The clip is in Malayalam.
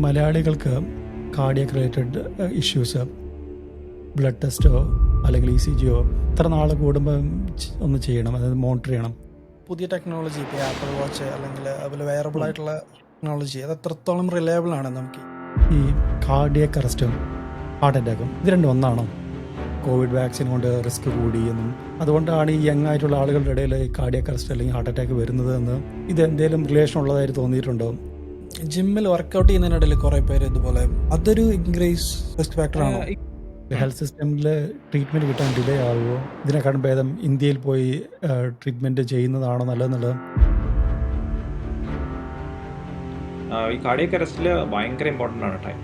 മലയാളികൾക്ക് കാർഡിയക് റിലേറ്റഡ് ഇഷ്യൂസ് ബ്ലഡ് ടെസ്റ്റോ അല്ലെങ്കിൽ ECGയോ ഇത്ര നാൾ കൂടുമ്പോൾ ഒന്ന് ചെയ്യണം, അതായത് മോണിറ്റർ ചെയ്യണം. പുതിയ ടെക്നോളജി ഇപ്പോൾ ആപ്പിൾ വാച്ച് അല്ലെങ്കിൽ അതുപോലെ വെയറബിൾ ആയിട്ടുള്ള ടെക്നോളജി അത് എത്രത്തോളം റിലയബിൾ ആണ് നമുക്ക്? ഈ കാർഡിയക് അറസ്റ്റും ഹാർട്ട് അറ്റാക്കും ഇത് രണ്ടും ഒന്നാണോ? കോവിഡ് വാക്സിൻ കൊണ്ട് റിസ്ക് കൂടിയെന്നും അതുകൊണ്ടാണ് ഈ യങ് ആയിട്ടുള്ള ആളുകളുടെ ഇടയിൽ ഈ കാർഡിയക് അറസ്റ്റ് അല്ലെങ്കിൽ ഹാർട്ട് അറ്റാക്ക് വരുന്നത് എന്ന് ഇത് എന്തെങ്കിലും റിലേഷൻ ഉള്ളതായിട്ട് തോന്നിയിട്ടുണ്ടോ? ജിമ്മിൽ വർക്കൗട്ട് ചെയ്യുന്നതിനിടയിൽ കുറേ പേര് ഇതുപോലെ അതൊരു ഇൻക്രീസ് റിസ്ക് ഫാക്ടർ ആണോ? ഹെൽത്ത് സിസ്റ്റമിൽ ട്രീറ്റ്മെൻറ്റ് കിട്ടാൻ ഡിലേ ആവുമോ? ഇതിനെക്കാളും ഭേദം ഇന്ത്യയിൽ പോയി ട്രീറ്റ്മെൻറ്റ് ചെയ്യുന്നതാണോ നല്ലതെന്നുള്ളത്? ഈ കാർഡിയക് അറസ്റ്റിൽ ഭയങ്കര ഇമ്പോർട്ടൻ്റ് ആണ് ടൈം.